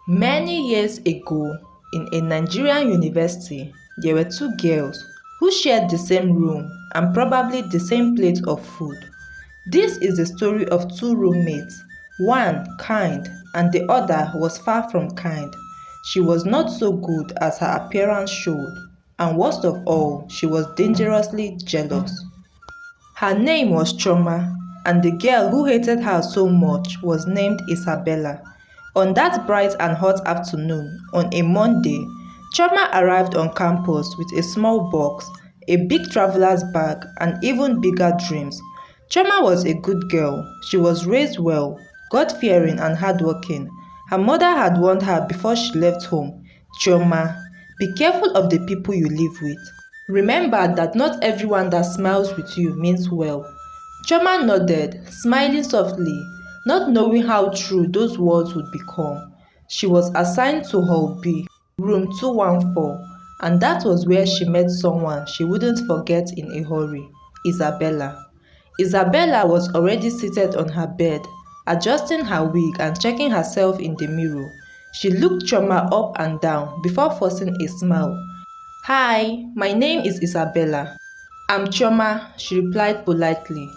Many years ago, in a Nigerian university, there were two girls who shared the same room and probably the same plate of food. This is the story of two roommates, one kind and the other was far from kind. She was not so good as her appearance showed, and worst of all, she was dangerously jealous. Her name was Chioma, and the girl who hated her so much was named Isabella. On that bright and hot afternoon, on a Monday, Chioma arrived on campus with a small box, a big traveler's bag, and even bigger dreams. Chioma was a good girl. She was raised well, God-fearing and hardworking. Her mother had warned her before she left home, Chioma, be careful of the people you live with. Remember that not everyone that smiles with you means well. Chioma nodded, smiling softly, not knowing how true those words would become. She was assigned to Hall B, room 214, and that was where she met someone she wouldn't forget in a hurry, Isabella. Isabella was already seated on her bed, adjusting her wig and checking herself in the mirror. She looked Chioma up and down before forcing a smile. "Hi, my name is Isabella." "I'm Chioma," she replied politely.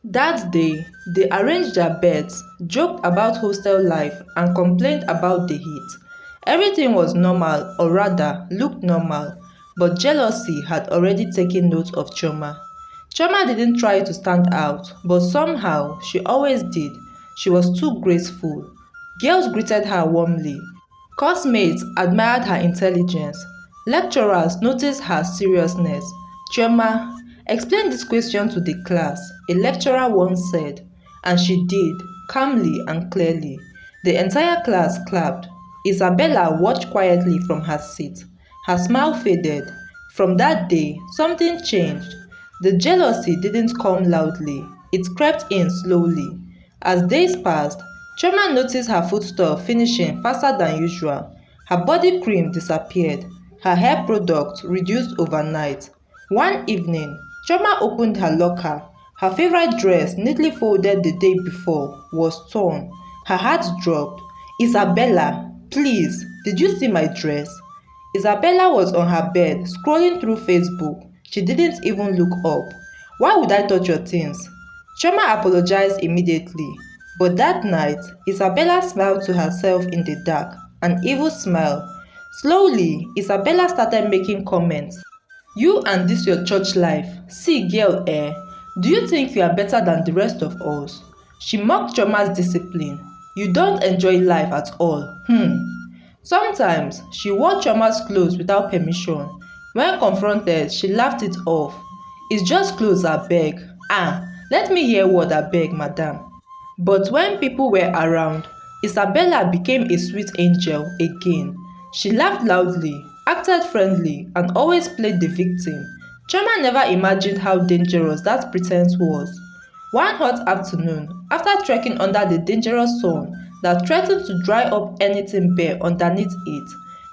That day, they arranged their beds, joked about hostel life, and complained about the heat. Everything was normal, or rather, looked normal, but jealousy had already taken note of Chioma. Chioma didn't try to stand out, but somehow, she always did. She was too graceful. Girls greeted her warmly. Classmates admired her intelligence. Lecturers noticed her seriousness. "Chioma, explain this question to the class," a lecturer once said, and she did, calmly and clearly. The entire class clapped. Isabella watched quietly from her seat. Her smile faded. From that day, something changed. The jealousy didn't come loudly. It crept in slowly. As days passed, Chioma noticed her foodstuff finishing faster than usual. Her body cream disappeared. Her hair products reduced overnight. One evening, Chioma opened her locker. Her favorite dress, neatly folded the day before, was torn. Her heart dropped. "Isabella, please, did you see my dress?" Isabella was on her bed, scrolling through Facebook. She didn't even look up. "Why would I touch your things?" Chioma apologized immediately. But that night, Isabella smiled to herself in the dark, an evil smile. Slowly, Isabella started making comments. "You and this your church life. See, girl, do you think you are better than the rest of us?" She mocked Choma's discipline. "You don't enjoy life at all. Sometimes, she wore Choma's clothes without permission. When confronted, she laughed it off. "It's just clothes, abeg. Let me hear word, abeg, madam." But when people were around, Isabella became a sweet angel again. She laughed loudly, acted friendly, and always played the victim. Chioma never imagined how dangerous that pretense was. One hot afternoon, after trekking under the dangerous sun that threatened to dry up anything bare underneath it,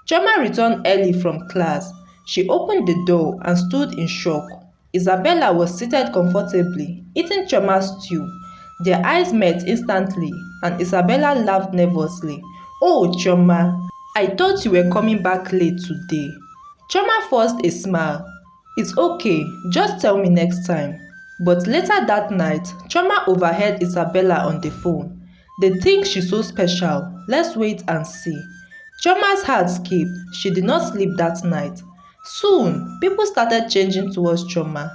Chioma returned early from class. She opened the door and stood in shock. Isabella was seated comfortably, eating Chioma's stew. Their eyes met instantly, and Isabella laughed nervously. "Oh, Chioma, I thought you were coming back late today." Chioma forced a smile. "It's okay, just tell me next time." But later that night, Chioma overheard Isabella on the phone. "They think she's so special. Let's wait and see." Chioma's heart skipped. She did not sleep that night. Soon, people started changing towards Chioma.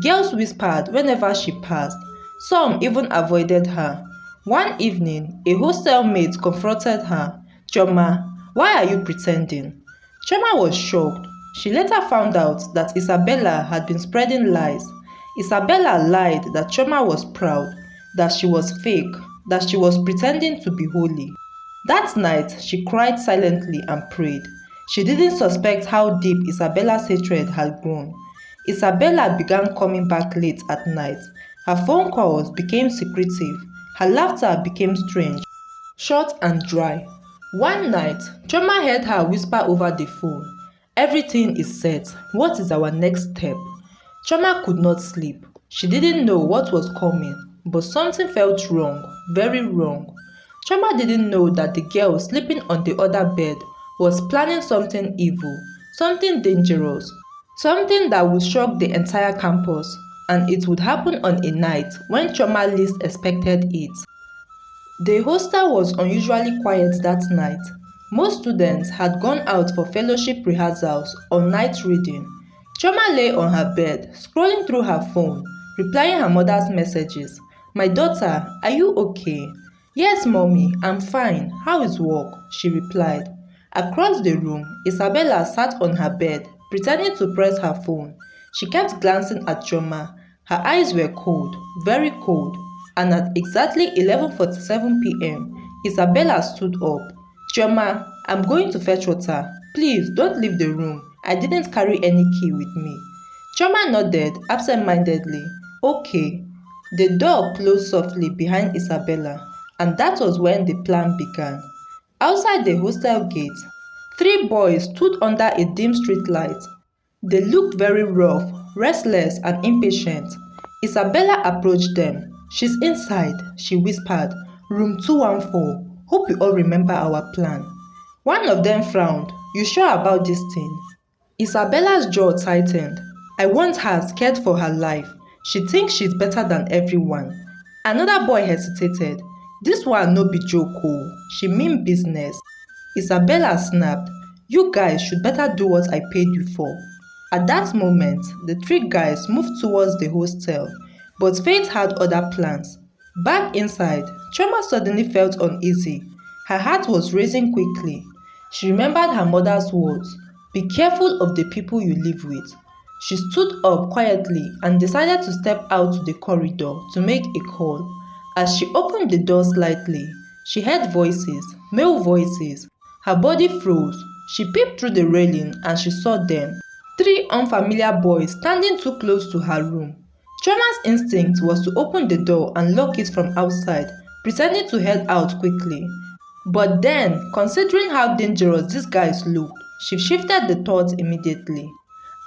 Girls whispered whenever she passed. Some even avoided her. One evening, a hostel mate confronted her. "Chioma, why are you pretending?" Chioma was shocked. She later found out that Isabella had been spreading lies. Isabella lied that Chioma was proud, that she was fake, that she was pretending to be holy. That night, she cried silently and prayed. She didn't suspect how deep Isabella's hatred had grown. Isabella began coming back late at night. Her phone calls became secretive. Her laughter became strange, short and dry. One night, Chioma heard her whisper over the phone. "Everything is set. What is our next step?" Chioma could not sleep. She didn't know what was coming, but something felt wrong, very wrong. Chioma didn't know that the girl sleeping on the other bed was planning something evil, something dangerous, something that would shock the entire campus, and it would happen on a night when Chioma least expected it. The hostel was unusually quiet that night. Most students had gone out for fellowship rehearsals or night reading. Chioma lay on her bed, scrolling through her phone, replying her mother's messages. "My daughter, are you okay?" "Yes, mommy, I'm fine. How is work?" she replied. Across the room, Isabella sat on her bed, pretending to press her phone. She kept glancing at Chioma. Her eyes were cold, very cold, and at exactly 11:47 p.m., Isabella stood up. "Chioma, I'm going to fetch water. Please don't leave the room. I didn't carry any key with me." Chioma nodded absent-mindedly. "Okay." The door closed softly behind Isabella, and that was when the plan began. Outside the hostel gate, three boys stood under a dim street light. They looked very rough, restless, and impatient. Isabella approached them. "She's inside," she whispered. "Room 214. Hope you all remember our plan." One of them frowned. "You sure about this thing?" Isabella's jaw tightened. "I want her scared for her life. She thinks she's better than everyone." Another boy hesitated. "This one no be joke oh. She mean business." Isabella snapped. "You guys should better do what I paid you for." At that moment, the three guys moved towards the hostel, but fate had other plans. Back inside, Chioma suddenly felt uneasy. Her heart was racing quickly. She remembered her mother's words, "Be careful of the people you live with." She stood up quietly and decided to step out to the corridor to make a call. As she opened the door slightly, she heard voices, male voices. Her body froze. She peeped through the railing and she saw them. Three unfamiliar boys standing too close to her room. Chioma's instinct was to open the door and lock it from outside, pretending to head out quickly. But then, considering how dangerous these guys looked, she shifted the thought immediately.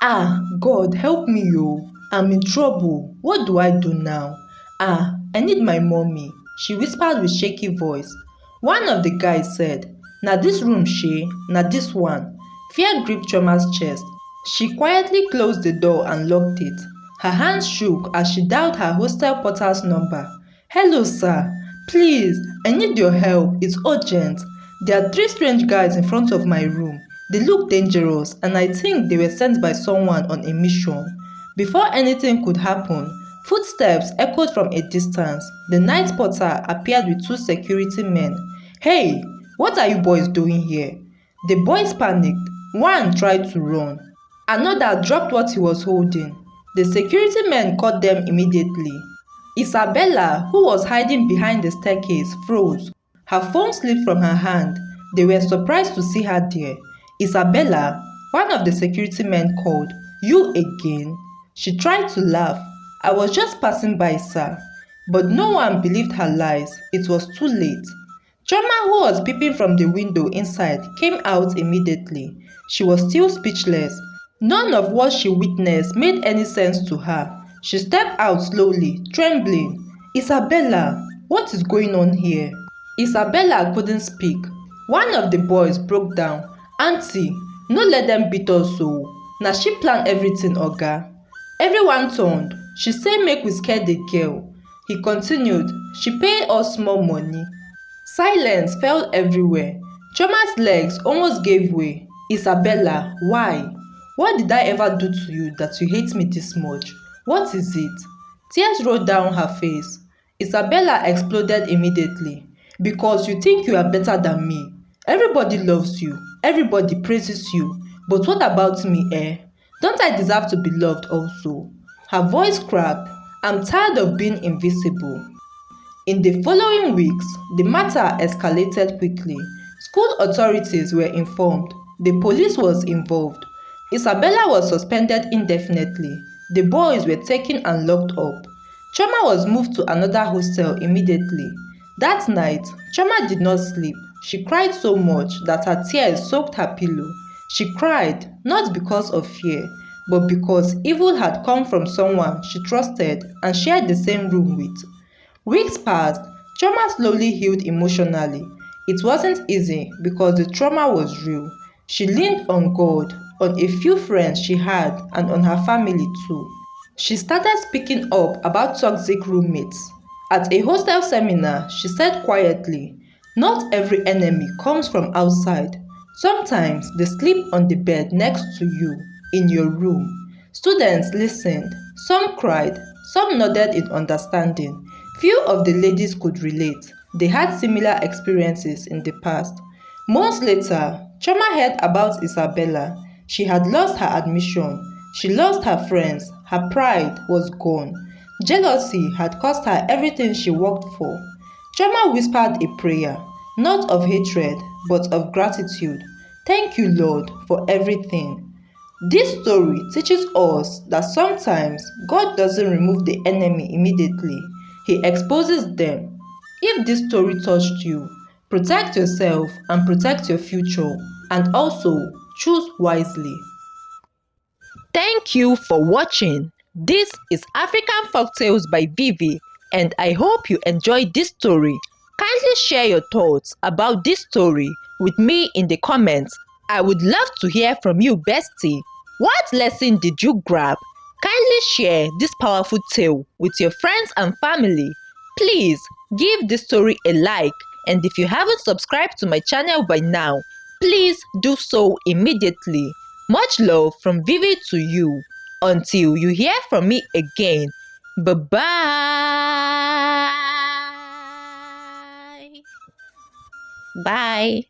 "Ah, God, help me, yo. I'm in trouble. What do I do now? Ah, I need my mommy," she whispered with shaky voice. One of the guys said, "Na this room, she, na this one." Fear gripped Choma's chest. She quietly closed the door and locked it. Her hands shook as she dialed her hostel porter's number. "Hello, sir. Please, I need your help. It's urgent. There are three strange guys in front of my room. They look dangerous and I think they were sent by someone on a mission." Before anything could happen, footsteps echoed from a distance. The night porter appeared with two security men. "Hey, what are you boys doing here?" The boys panicked. One tried to run. Another dropped what he was holding. The security men caught them immediately. Isabella, who was hiding behind the staircase, froze. Her phone slipped from her hand. They were surprised to see her there. "Isabella," one of the security men called. "You again?" She tried to laugh. "I was just passing by, sir." But no one believed her lies. It was too late. Chioma, who was peeping from the window inside, came out immediately. She was still speechless. None of what she witnessed made any sense to her. She stepped out slowly, trembling. "Isabella, what is going on here?" Isabella couldn't speak. One of the boys broke down. "Auntie, no let them beat us so. Na she plan everything, oga." Everyone turned. She say make we scare the girl. He continued, "She pay us small money." Silence fell everywhere. Chioma's legs almost gave way. "Isabella, why? What did I ever do to you that you hate me this much? What is it?" Tears rolled down her face. Isabella exploded immediately. "Because you think you are better than me. Everybody loves you. Everybody praises you. But what about me, eh? Don't I deserve to be loved also?" Her voice cracked. "I'm tired of being invisible." In the following weeks, the matter escalated quickly. School authorities were informed. The police was involved. Isabella was suspended indefinitely. The boys were taken and locked up. Chioma was moved to another hostel immediately. That night, Chioma did not sleep. She cried so much that her tears soaked her pillow. She cried not because of fear, but because evil had come from someone she trusted and shared the same room with. Weeks passed. Chioma slowly healed emotionally. It wasn't easy because the trauma was real. She leaned on God, on a few friends she had, and on her family too. She started speaking up about toxic roommates. At a hostel seminar, she said quietly, "Not every enemy comes from outside. Sometimes they sleep on the bed next to you, in your room." Students listened. Some cried, some nodded in understanding. Few of the ladies could relate. They had similar experiences in the past. Months later, Choma heard about Isabella. She had lost her admission. She lost her friends. Her pride was gone. Jealousy had cost her everything she worked for. Choma whispered a prayer, not of hatred, but of gratitude. "Thank you, Lord, for everything." This story teaches us that sometimes God doesn't remove the enemy immediately, He exposes them. If this story touched you, protect yourself and protect your future, and also choose wisely. Thank you for watching. This is African Folktales by Vivy, and I hope you enjoyed this story. Kindly share your thoughts about this story with me in the comments. I would love to hear from you, bestie. What lesson did you grab? Kindly share this powerful tale with your friends and family. Please give this story a like, and if you haven't subscribed to my channel by now, please do so immediately. Much love from Vivy to you. Until you hear from me again. Bye bye. Bye.